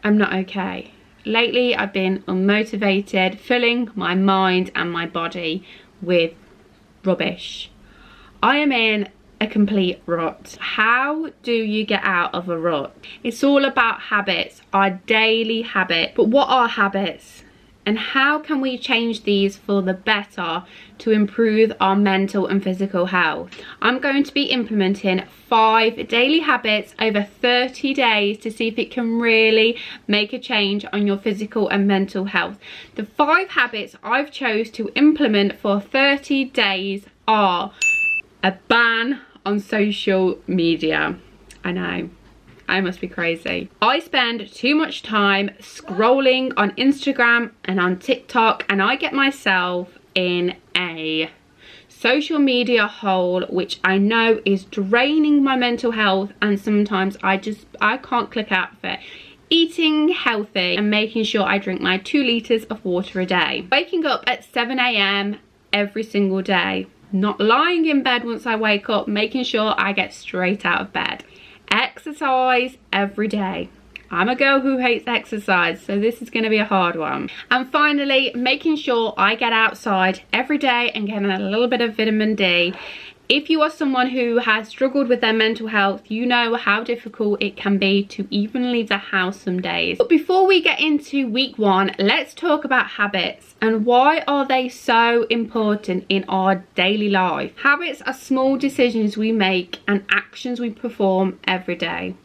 I'm not okay. Lately, I've been unmotivated, filling my mind and my body with rubbish. I am in a complete rut. How do you get out of a rut? It's all about habits, our daily habit. But what are habits? And how can we change these for the better to improve our mental and physical health? I'm going to be implementing 5 daily habits over 30 days to see if it can really make a change on your physical and mental health. The 5 habits I've chose to implement for 30 days are a ban on social media. I know, I must be crazy. I spend too much time scrolling on Instagram and on TikTok, and I get myself in a social media hole, which I know is draining my mental health, and sometimes I can't click out of it. Eating healthy and making sure I drink my 2 litres of water a day. Waking up at 7 AM every single day. Not lying in bed once I wake up, making sure I get straight out of bed. Exercise every day. I'm a girl who hates exercise, so this is going to be a hard one. And finally, making sure I get outside every day and getting a little bit of vitamin D. If you are someone who has struggled with their mental health, you know how difficult it can be to even leave the house some days. But before we get into week 1, let's talk about habits and why are they so important in our daily life. Habits are small decisions we make and actions we perform every day.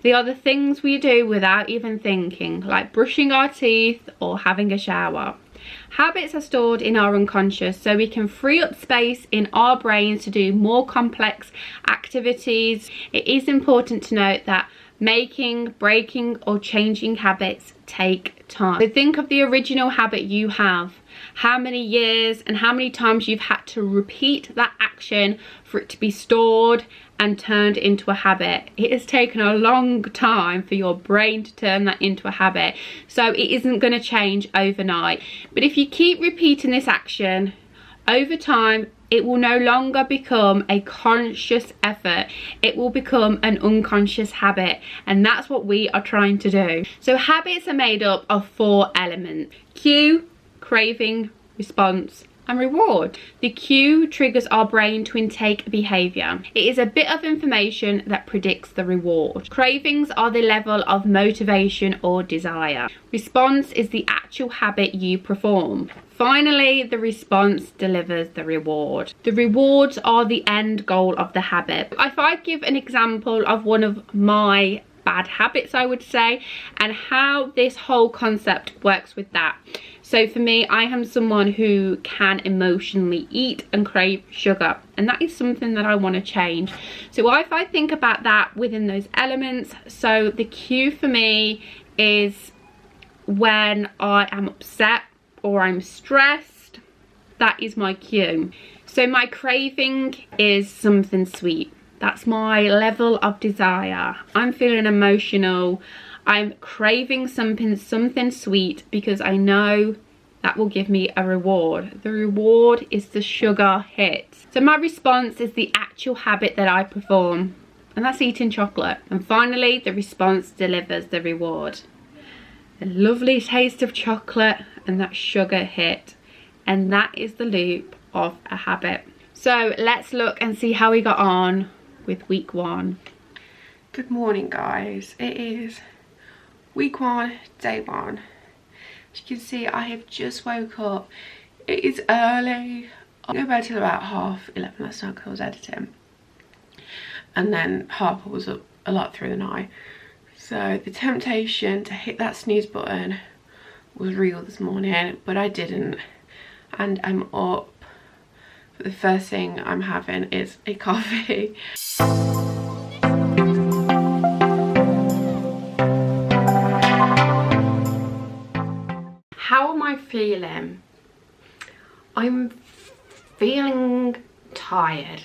They are the things we do without even thinking, like brushing our teeth or having a shower. Habits are stored in our unconscious, so we can free up space in our brains to do more complex activities. It is important to note that making, breaking or changing habits take time. So think of the original habit you have, how many years and how many times you've had to repeat that action for it to be stored and turned into a habit. It has taken a long time for your brain to turn that into a habit, so it isn't going to change overnight. But if you keep repeating this action over time, it will no longer become a conscious effort. It will become an unconscious habit, and that's what we are trying to do. So habits are made up of 4 elements: cue, craving, response and reward. The cue triggers our brain to intake a behaviour. It is a bit of information that predicts the reward. Cravings are the level of motivation or desire. Response is the actual habit you perform. Finally, the response delivers the reward. The rewards are the end goal of the habit. If I give an example of one of my bad habits, I would say, and how this whole concept works with that. So for me, I am someone who can emotionally eat and crave sugar, and that is something that I want to change. So if I think about that within those elements, so the cue for me is when I am upset or I'm stressed, that is my cue. So my craving is something sweet. That's my level of desire. I'm feeling emotional. I'm craving something sweet because I know that will give me a reward. The reward is the sugar hit. So my response is the actual habit that I perform, and that's eating chocolate. And finally, the response delivers the reward. The lovely taste of chocolate and that sugar hit. And that is the loop of a habit. So let's look and see how we got on with week 1. Good morning, guys. It is week 1, day 1. As you can see, I have just woke up. It is early. I didn't go bed till about 11:30 last night because I was editing, and then Harper was up a lot through the night, so the temptation to hit that snooze button was real this morning, but I didn't, and I'm up. But the first thing I'm having is a coffee. How am I feeling? I'm feeling tired.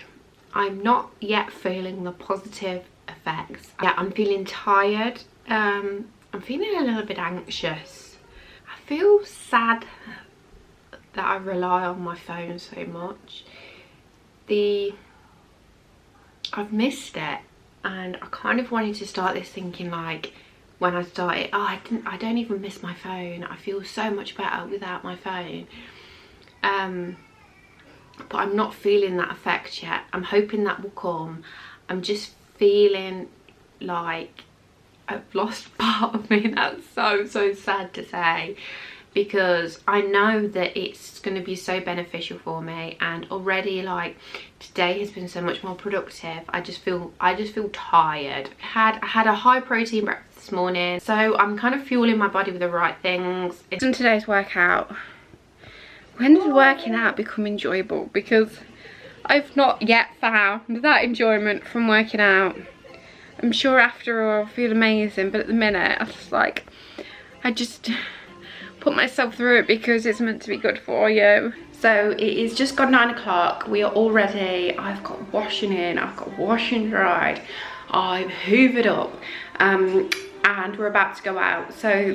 I'm not yet feeling the positive effects. Yeah, I'm feeling tired. I'm feeling a little bit anxious. I feel sad that I rely on my phone so much. I've missed it, and I kind of wanted to start this thinking like, when I started. Oh, I don't even miss my phone. I feel so much better without my phone. But I'm not feeling that effect yet. I'm hoping that will come. I'm just feeling like I've lost part of me. That's so sad to say, because I know that it's going to be so beneficial for me, and already like today has been so much more productive. I just feel tired. I had a high protein breakfast this morning, so I'm kind of fueling my body with the right things. In today's workout, when does working out become enjoyable? Because I've not yet found that enjoyment from working out. I'm sure after I'll feel amazing, but at the minute I just put myself through it because it's meant to be good for you. So it is just gone 9 o'clock. We are all ready. I've got washing in, I've got washing dried, I've hoovered up, and we're about to go out. So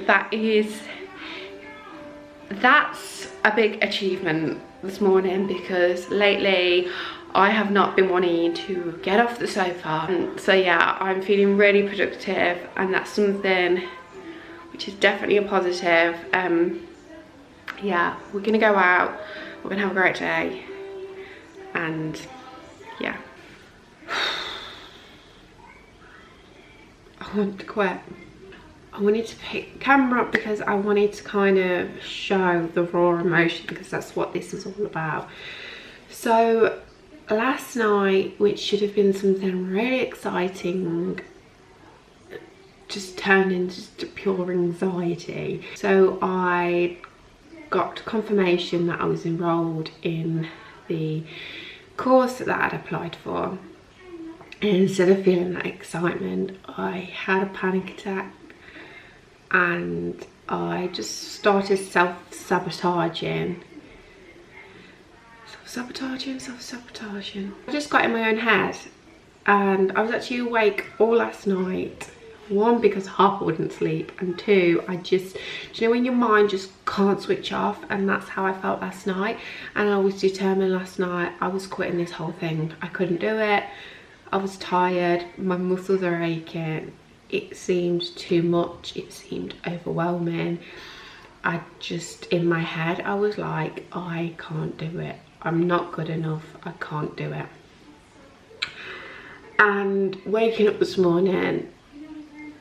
that's a big achievement this morning, because lately I have not been wanting to get off the sofa. So yeah, I'm feeling really productive, and that's something which is definitely a positive. Yeah, we're gonna go out, we're gonna have a great day, and yeah. I want to quit. I wanted to pick the camera up because I wanted to kind of show the raw emotion, because that's what this is all about. So last night, which should have been something really exciting, just turned into pure anxiety. So I got confirmation that I was enrolled in the course that I'd applied for, and instead of feeling that excitement, I had a panic attack, and I just started self-sabotaging. Self-sabotaging. I just got in my own head, and I was actually awake all last night. 1, because Harper wouldn't sleep, and 2, do you know when your mind just can't switch off? And that's how I felt last night. And I was determined last night I was quitting this whole thing. I couldn't do it. I was tired, my muscles are aching. It seemed too much, it seemed overwhelming. In my head, I was like, I can't do it. I'm not good enough, I can't do it. And waking up this morning,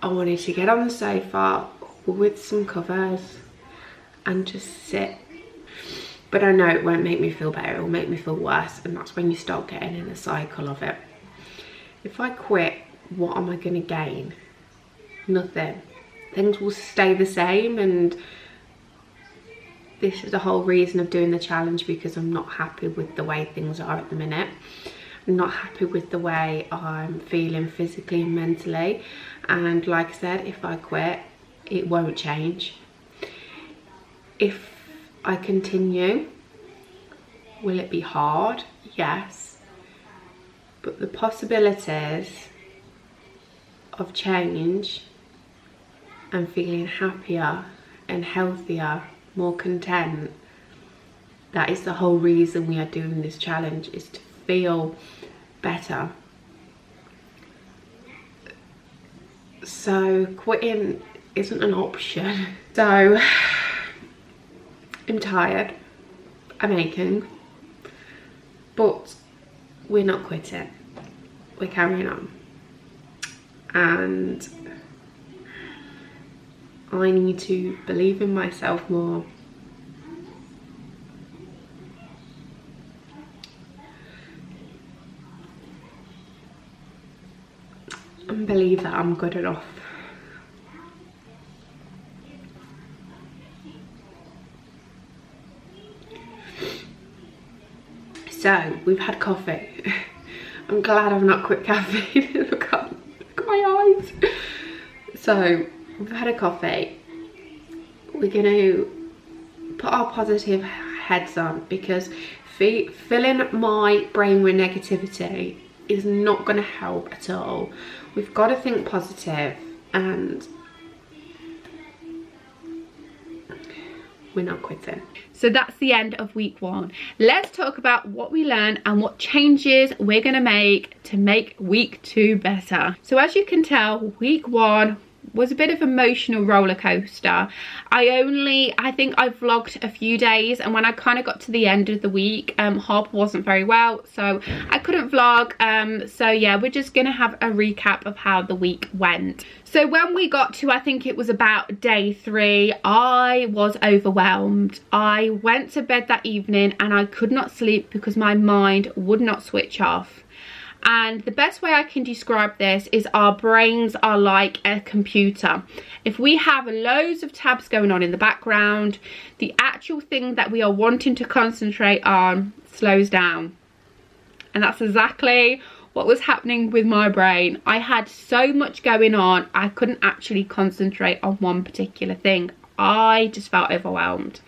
I wanted to get on the sofa with some covers and just sit. But I know it won't make me feel better, it'll make me feel worse, and that's when you start getting in a cycle of it. If I quit, what am I going to gain? Nothing. Things will stay the same, and this is the whole reason of doing the challenge, because I'm not happy with the way things are at the minute. I'm not happy with the way I'm feeling physically and mentally, and like I said, if I quit, it won't change. If I continue, will it be hard? Yes, but the possibilities of change and feeling happier and healthier, more content, that is the whole reason we are doing this challenge, is to feel better. So quitting isn't an option. So I'm tired, I'm aching, but we're not quitting, we're carrying on. And I need to believe in myself more. And believe that I'm good enough. So we've had coffee. I'm glad I've not quit caffeine. Look at my eyes. So we've had a coffee. We're gonna put our positive heads on, because filling my brain with negativity is not going to help at all. We've got to think positive, and we're not quitting. So that's the end of week 1. Let's talk about what we learned and what changes we're going to make week 2 better. So as you can tell, week 1 was a bit of emotional roller coaster. I think I vlogged a few days, and when I kind of got to the end of the week, Harper wasn't very well, so I couldn't vlog. So yeah, we're just gonna have a recap of how the week went. So when we got to, I think it was about day 3, I was overwhelmed. I went to bed that evening and I could not sleep because my mind would not switch off. And the best way I can describe this is our brains are like a computer. If we have loads of tabs going on in the background, the actual thing that we are wanting to concentrate on slows down. And that's exactly what was happening with my brain. I had so much going on, I couldn't actually concentrate on one particular thing. I just felt overwhelmed.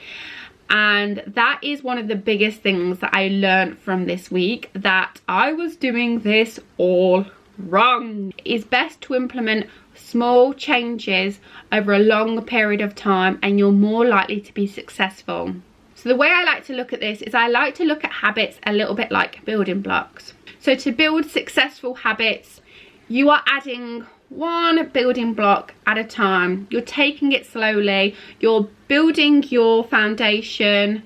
And that is one of the biggest things that I learned from this week, that I was doing this all wrong. It's best to implement small changes over a long period of time, and you're more likely to be successful. So the way I like to look at this is I like to look at habits a little bit like building blocks. So to build successful habits, you are adding one building block at a time. You're taking it slowly. You're building your foundation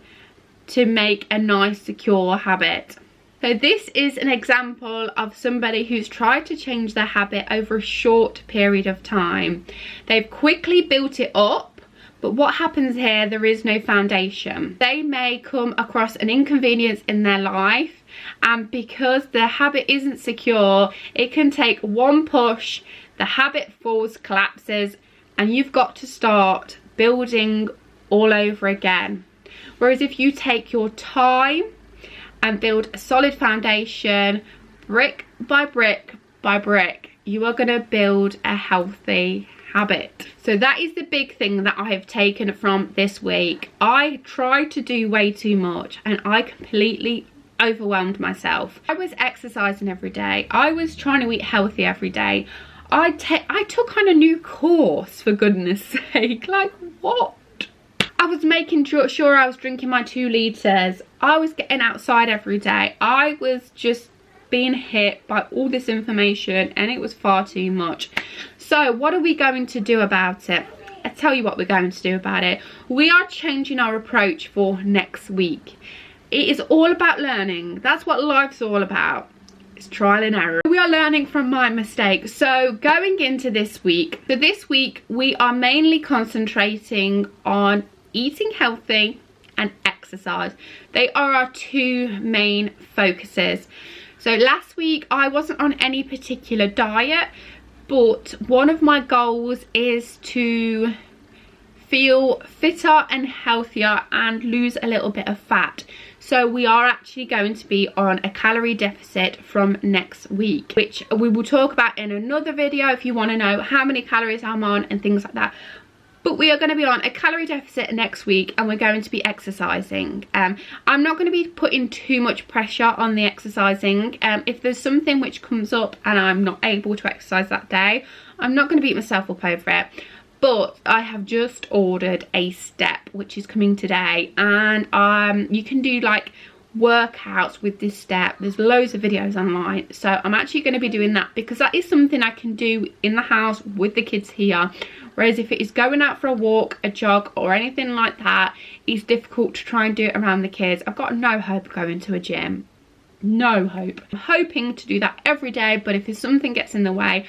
to make a nice, secure habit. So this is an example of somebody who's tried to change their habit over a short period of time. They've quickly built it up, but what happens here, there is no foundation. They may come across an inconvenience in their life, and because their habit isn't secure, it can take one push, the habit falls, collapses, and you've got to start building all over again. Whereas if you take your time and build a solid foundation, brick by brick by brick, you are going to build a healthy habit. So that is the big thing that I have taken from this week. I tried to do way too much and I completely overwhelmed myself. I was exercising every day. I was trying to eat healthy every day. I took on a new course, for goodness sake. Like, what? I was making sure I was drinking my 2 litres. I was getting outside every day. I was just being hit by all this information, and it was far too much. So what are we going to do about it? I tell you what we're going to do about it. We are changing our approach for next week. It is all about learning. That's what life's all about. It's trial and error. We are learning from my mistakes. So going into this week, we are mainly concentrating on eating healthy and exercise. They are our 2 main focuses. So last week I wasn't on any particular diet, but one of my goals is to feel fitter and healthier and lose a little bit of fat. So we are actually going to be on a calorie deficit from next week, which we will talk about in another video if you want to know how many calories I'm on and things like that. But we are going to be on a calorie deficit next week, and we're going to be exercising. I'm not going to be putting too much pressure on the exercising. If there's something which comes up and I'm not able to exercise that day, I'm not going to beat myself up over it. But I have just ordered a step, which is coming today, and you can do like workouts with this step. There's loads of videos online, so I'm actually going to be doing that because that is something I can do in the house with the kids here. Whereas if it is going out for a walk, a jog or anything like that, it's difficult to try and do it around the kids. I've got no hope of going to a gym. No hope. I'm hoping to do that every day, but if something gets in the way,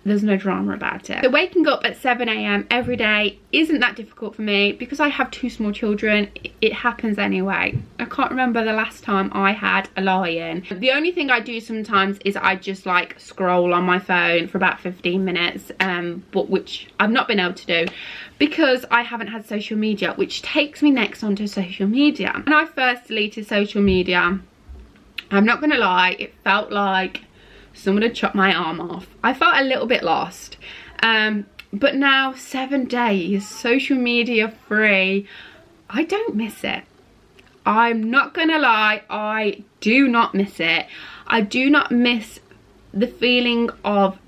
there's no drama about it. So waking up at 7 AM every day isn't that difficult for me because I have 2 small children. It happens anyway. I can't remember the last time I had a lie-in. The only thing I do sometimes is I just like scroll on my phone for about 15 minutes, but which I've not been able to do because I haven't had social media, which takes me next onto social media. When I first deleted social media, I'm not gonna lie, it felt like someone had chopped my arm off. I felt a little bit lost, but now 7 days social media free, I don't miss it. I'm not gonna lie, I do not miss it. I do not miss the feeling of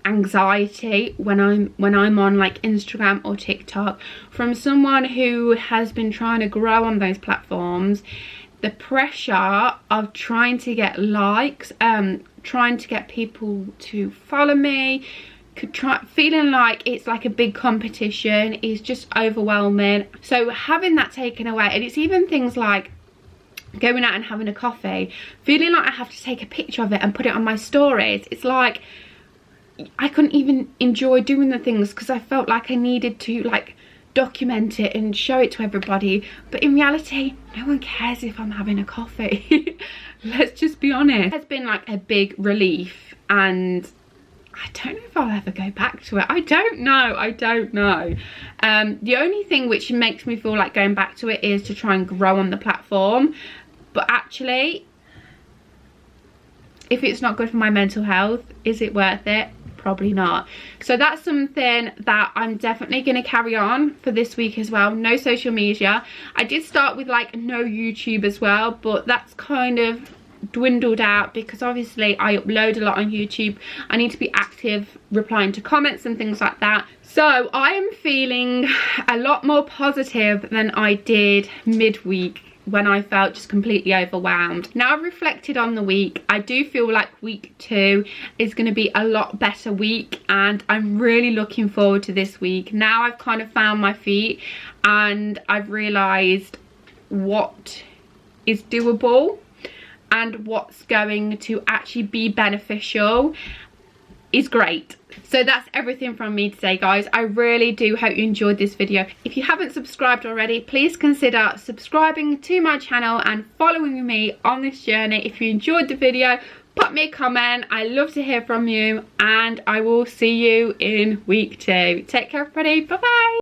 anxiety when I'm on like Instagram or TikTok from someone who has been trying to grow on those platforms. The pressure of trying to get likes, trying to get people to follow me, feeling like it's like a big competition is just overwhelming. So having that taken away, and it's even things like going out and having a coffee, feeling like I have to take a picture of it and put it on my stories. It's like I couldn't even enjoy doing the things because I felt like I needed to like document it and show it to everybody, but in reality no one cares if I'm having a coffee. Let's just be honest. It's been like a big relief, and I don't know if I'll ever go back to it. I don't know. The only thing which makes me feel like going back to it is to try and grow on the platform, but actually if it's not good for my mental health, is it worth it? Probably not. So that's something that I'm definitely going to carry on for this week as well. No social media. I did start with like no YouTube as well, but that's kind of dwindled out because obviously I upload a lot on YouTube. I need to be active replying to comments and things like that. So I am feeling a lot more positive than I did midweek when I felt just completely overwhelmed. Now I've reflected on the week, I do feel like week 2 is going to be a lot better week, and I'm really looking forward to this week. Now I've kind of found my feet and I've realised what is doable and what's going to actually be beneficial is great. So that's everything from me today, guys. I really do hope you enjoyed this video. If you haven't subscribed already, please consider subscribing to my channel and following me on this journey. If you enjoyed the video, pop me a comment. I love to hear from you, and I will see you in week 2. Take care, everybody. Bye bye.